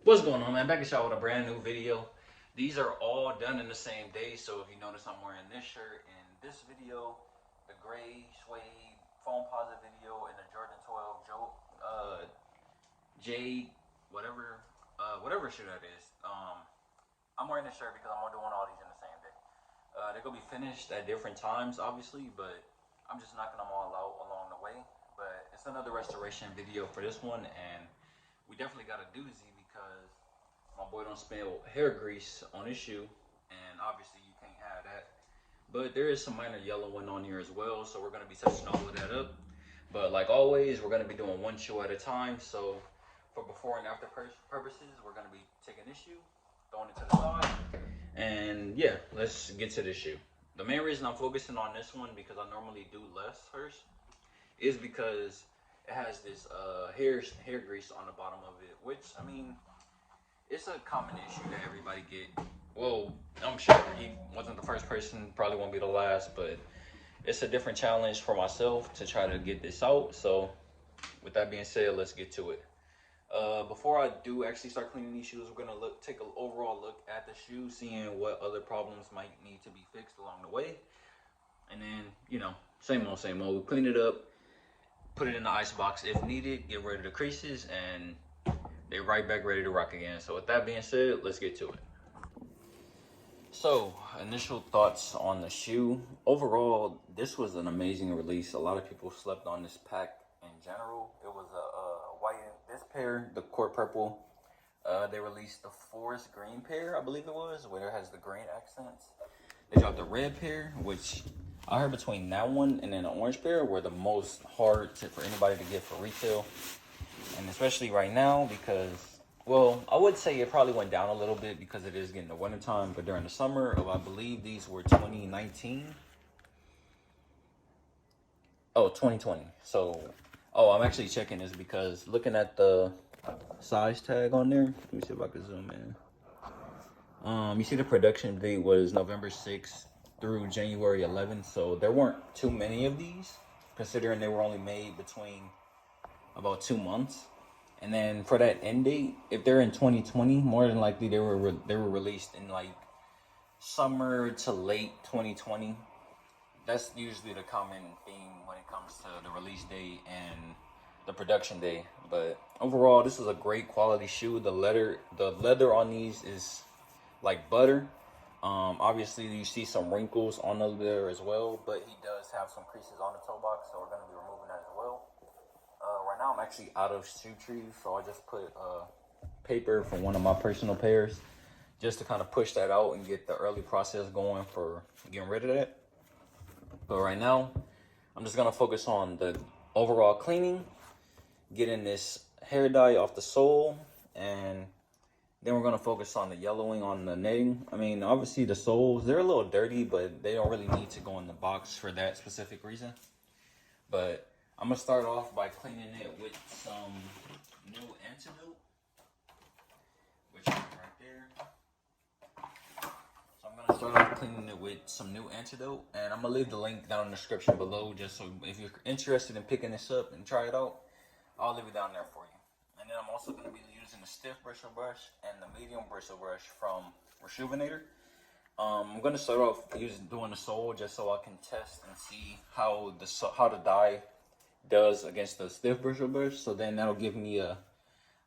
What's going on, man? Back at y'all with a brand new video. These are all done in the same day, so if you notice, I'm wearing this shirt in this video, the gray suede foam positive video, and the Jordan 12 Joe J whatever shoe that is. I'm wearing this shirt because I'm doing all these in the same day. They're gonna be finished at different times, obviously, but I'm just knocking them all out along the way. But it's another restoration video for this one, and we definitely got a doozy because my boy don't spill hair grease on his shoe, and obviously you can't have that. But there is some minor yellowing on here as well, so we're gonna be touching all of that up. But like always, we're gonna be doing one shoe at a time. So for before and after purposes, we're gonna be taking this shoe, throwing it to the side, and yeah, let's get to this shoe. The main reason I'm focusing on this one because I normally do less first is because it has this hair grease on the bottom of it, which I mean it's a common issue that everybody get. Well, I'm sure he wasn't the first person, probably won't be the last, but it's a different challenge for myself to try to get this out. So, with that being said, let's get to it. Before I do actually start cleaning these shoes, we're gonna take an overall look at the shoe, seeing what other problems might need to be fixed along the way, and then same old. Clean it up, put it in the ice box if needed, get rid of the creases, and they're right back ready to rock again. So with that being said, let's get to it. So, initial thoughts on the shoe. Overall, this was an amazing release. A lot of people slept on this pack in general. It was a white, this pair, the court purple. They released the forest green pair, I believe it was, where it has the green accents. They dropped the red pair, which I heard between that one and then the orange pair were the most hard for anybody to get for retail. And especially right now because, well, I would say it probably went down a little bit because it is getting the winter time, but during the summer of, I believe these were 2019. Oh, 2020. So, I'm actually checking this because looking at the size tag on there, let me see if I can zoom in. You see the production date was November 6th through January 11th, so there weren't too many of these, considering they were only made between about 2 months. And then for that end date, if they're in 2020, more than likely they were released in like summer to late 2020. That's usually the common theme when it comes to the release date and the production day. But overall, this is a great quality shoe. The leather on these is like butter. Obviously you see some wrinkles on the leather as well, but he does have some creases on the toe box, so we're gonna be removing that as well. Right now I'm actually out of shoe trees, so I just put paper from one of my personal pairs just to kind of push that out and get the early process going for getting rid of that. But right now, I'm just gonna focus on the overall cleaning, getting this hair dye off the sole, and then we're gonna focus on the yellowing on the netting. I mean, obviously the soles, they're a little dirty, but they don't really need to go in the box for that specific reason. But I'm gonna start off by cleaning it with some new antidote, which is right there. So I'm gonna start off cleaning it with some new antidote, and I'm gonna leave the link down in the description below, just so if you're interested in picking this up and try it out, I'll leave it down there for you. And then I'm also gonna be using the stiff bristle brush and the medium bristle brush from Rejuvenator. I'm gonna start off doing the sole just so I can test and see how the dye does against the stiff bristle brush. So then that'll give me a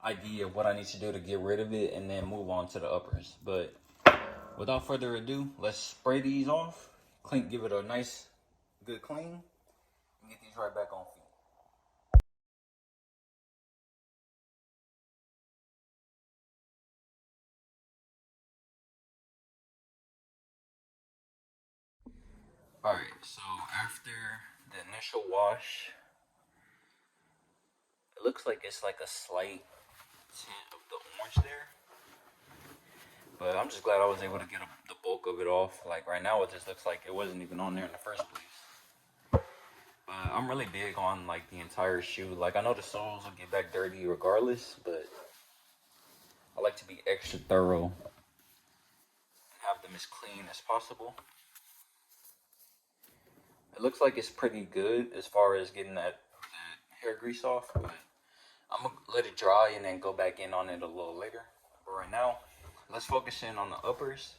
idea of what I need to do to get rid of it and then move on to the uppers. But without further ado, let's spray these off, give it a nice good clean, and get these right back on feet. Alright, so after the initial wash, it looks like it's like a slight tint of the orange there. But I'm just glad I was able to get the bulk of it off. Like right now, it just looks like it wasn't even on there in the first place. But I'm really big on like the entire shoe. Like I know the soles will get back dirty regardless, but I like to be extra thorough and have them as clean as possible. It looks like it's pretty good as far as getting that hair grease off, but I'm gonna let it dry and then go back in on it a little later. But right now, let's focus in on the uppers.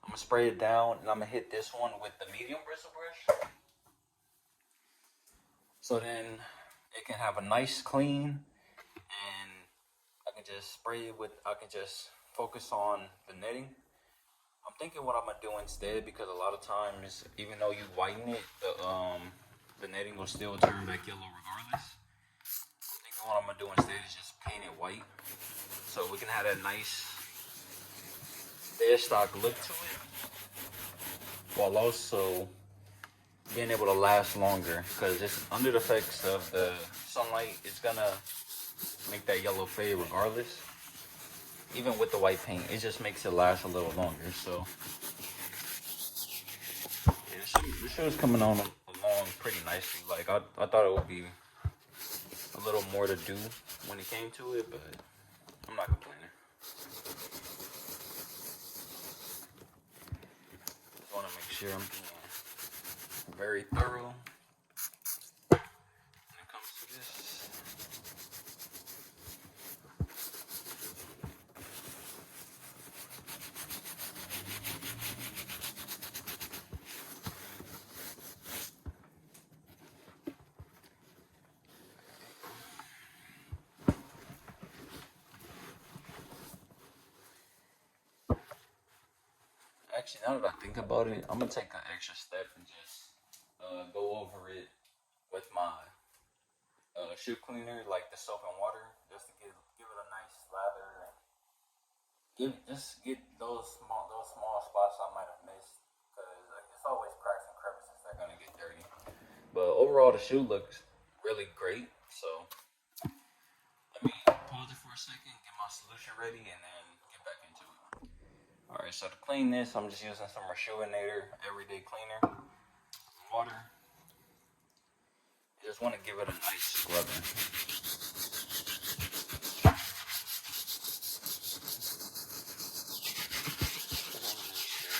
I'm gonna spray it down, and I'm gonna hit this one with the medium bristle brush. So then it can have a nice clean, and I can just spray it with, I can just focus on the netting. I'm thinking what I'm gonna do instead, because a lot of times, even though you whiten it, the netting will still turn back yellow regardless. I'm thinking what I'm gonna do instead is just paint it white, so we can have that nice dead stock look to it, while also being able to last longer, because it's under the effects of the sunlight, it's gonna make that yellow fade regardless. Even with the white paint, it just makes it last a little longer. So yeah, this shoe is coming on along pretty nicely. Like I thought it would be a little more to do when it came to it, but I'm not complaining. Just want to make sure I'm being very thorough when it comes to this. Actually, now that I think about it, I'm gonna take an extra step and just go over it with my shoe cleaner, like the soap and water, just to give it a nice lather and just get those small spots I might have missed, because it's always cracks and crevices that are gonna get dirty. But overall, the shoe looks really great. So let me pause it for a second, get my solution ready, and then get back into it. All right, so to clean this, I'm just using some Reshoeinator Everyday Cleaner water. I just want to give it a nice scrubbing.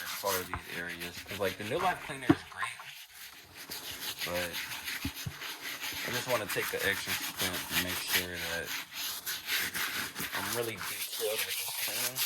As far as these areas, because like the New Life Cleaner is great, but I just want to take an extra step and make sure that I'm really detailed with this cleaning.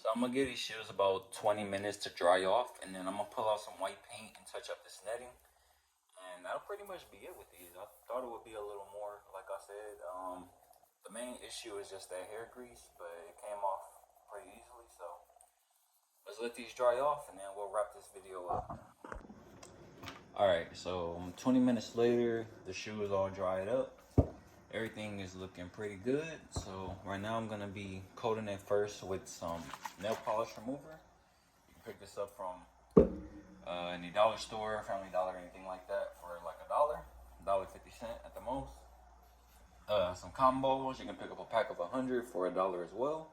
So I'm gonna give these shoes about 20 minutes to dry off, and then I'm gonna pull out some white paint and touch up this netting, and that'll pretty much be it with these. I thought it would be a little more, like I said. The main issue is just that hair grease, but it came off pretty easily. So let's let these dry off, and then we'll wrap this video up. All right, so 20 minutes later, the shoe is all dried up. Everything is looking pretty good. So right now I'm gonna be coating it first with some nail polish remover. You can pick this up from any dollar store, Family Dollar, anything like that for like $1.50 at the most. Some combos, you can pick up a pack of 100 for $1 as well.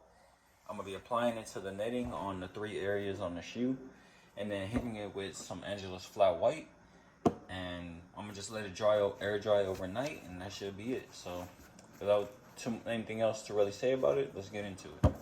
I'm gonna be applying it to the netting on the 3 areas on the shoe, and then hitting it with some Angelus Flat White. And I'm gonna just let it air dry overnight, and that should be it. So without anything else to really say about it, let's get into it.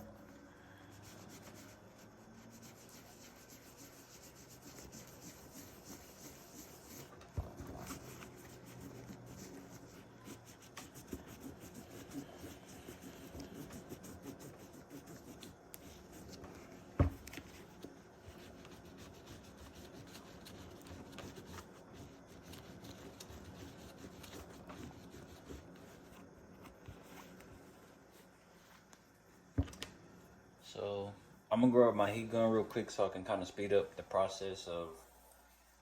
So I'm gonna grab my heat gun real quick so I can kind of speed up the process of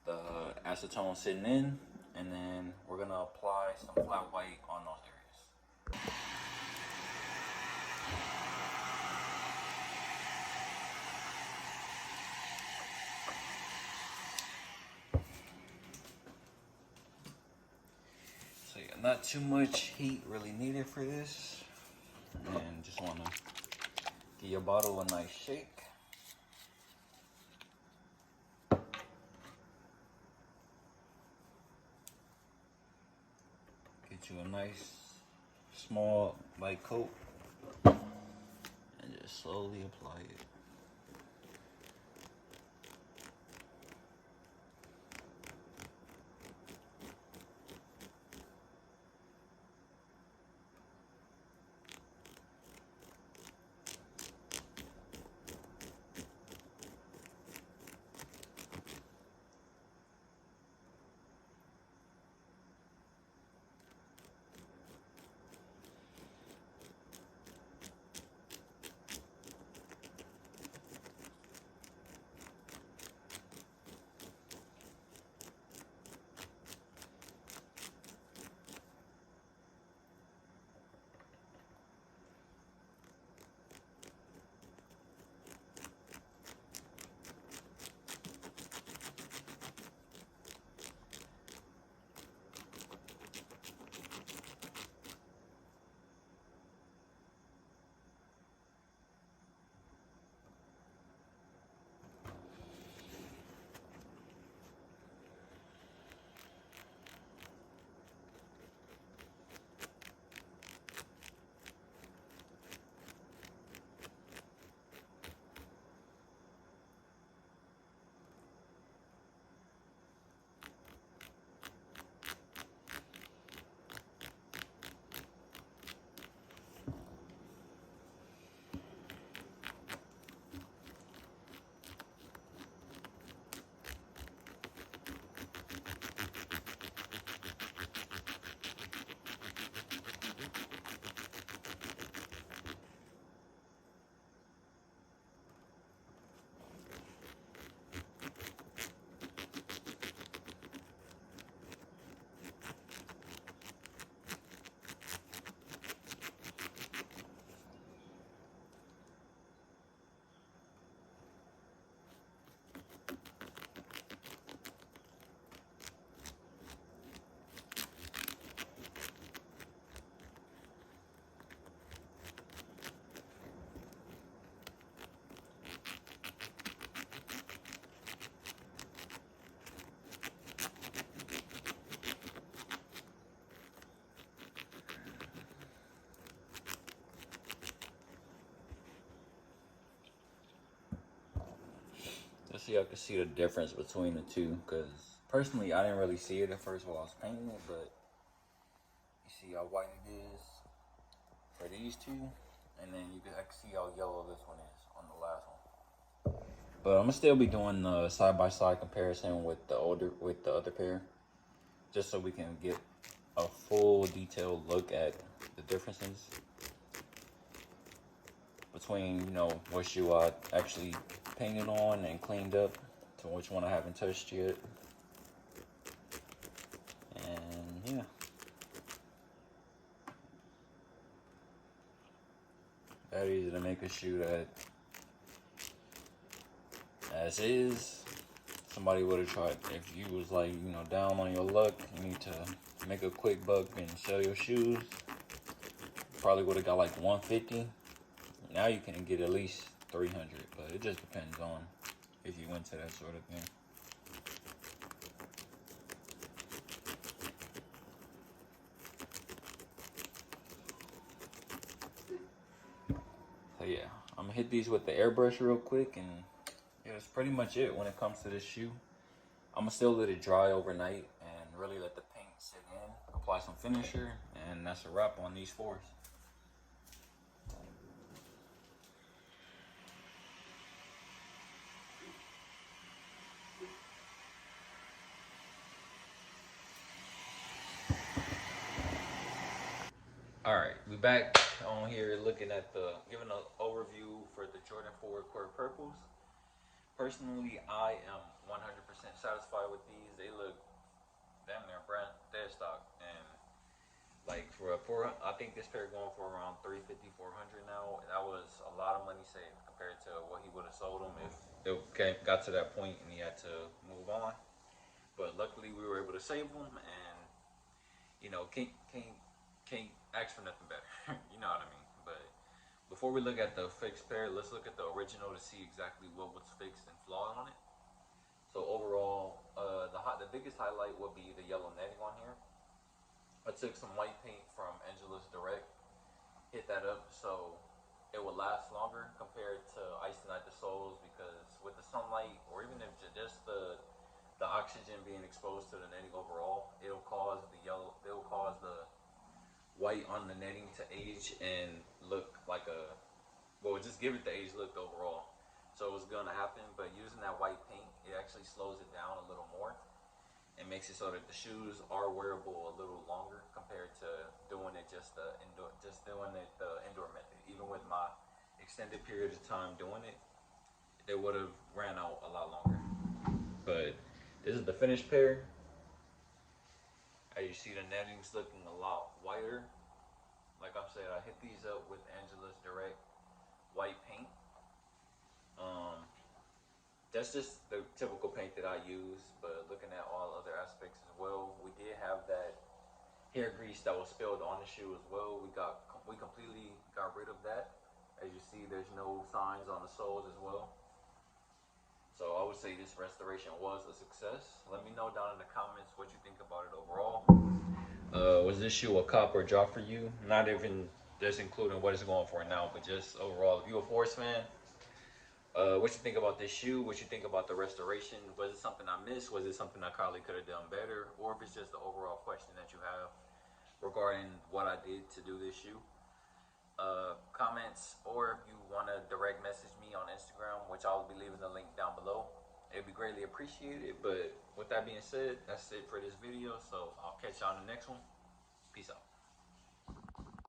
the acetone sitting in, and then we're gonna apply some flat white on those areas. So yeah, not too much heat really needed for this, and just wanna give your bottle a nice shake. Get you a nice small light coat and just slowly apply it. Just so y'all can see the difference between the two, because personally I didn't really see it at first while I was painting it, but you see how white it is for these two, and then you can see how yellow this one is on the last one. But I'm gonna still be doing the side-by-side comparison with the other pair, just so we can get a full detailed look at the differences between, you know, what shoe I actually painted on and cleaned up to which one I haven't touched yet. And yeah, that easy to make a shoe that, as is, somebody would have tried. If you was like, you know, down on your luck, you need to make a quick buck and sell your shoes, probably would have got like 150. Now you can get at least 300, but it just depends on if you went to that sort of thing. So yeah, I'm gonna hit these with the airbrush real quick, and yeah, that's pretty much it when it comes to this shoe. I'm gonna still let it dry overnight and really let the paint sit in, apply some finisher, and that's a wrap on these fours. All right, we back on here looking at giving an overview for the Jordan 4 Core Purples. Personally, I am 100% satisfied with these. They look I think this pair going for around 350, 400 now. That was a lot of money saved compared to what he would have sold them if it got to that point and he had to move on. But luckily, we were able to save them, and you know, can't ask for nothing better. You know what I mean? But before we look at the fixed pair, let's look at the original to see exactly what was fixed and flawed on it. So overall, the biggest highlight would be the yellow netting on here. I took some white paint from Angelus Direct, hit that up so it would last longer compared to icing out the soles, because with the sunlight or even if just the oxygen being exposed to the netting overall, it'll cause the white on the netting to age and look like just give it the age look overall. So it was gonna happen, but using that white paint, it actually slows it down a little more and makes it so that the shoes are wearable a little longer compared to doing it the indoor method. Even with my extended period of time doing it, they would have ran out a lot longer. But this is the finished pair. As you see, the netting's looking a lot whiter. Like I said, I hit these up with Angelus Direct white paint. That's just the typical paint that I use, but looking at all other aspects as well, we did have that hair grease that was spilled on the shoe as well. We completely got rid of that. As you see, there's no signs on the soles as well. So I would say this restoration was a success. Let me know down in the comments what you think about it overall. Was this shoe a cop or drop for you? Not even just including what it's going for now, but just overall, if you're a Force fan, what you think about this shoe? What you think about the restoration? Was it something I missed? Was it something I probably could have done better? Or if it's just the overall question that you have regarding what I did to do this shoe? Comments, or if you want to direct message me on Instagram, which I'll be leaving the link down below. It'd be greatly appreciated. But with that being said, that's it for this video. So I'll catch y'all in the next one. Peace out.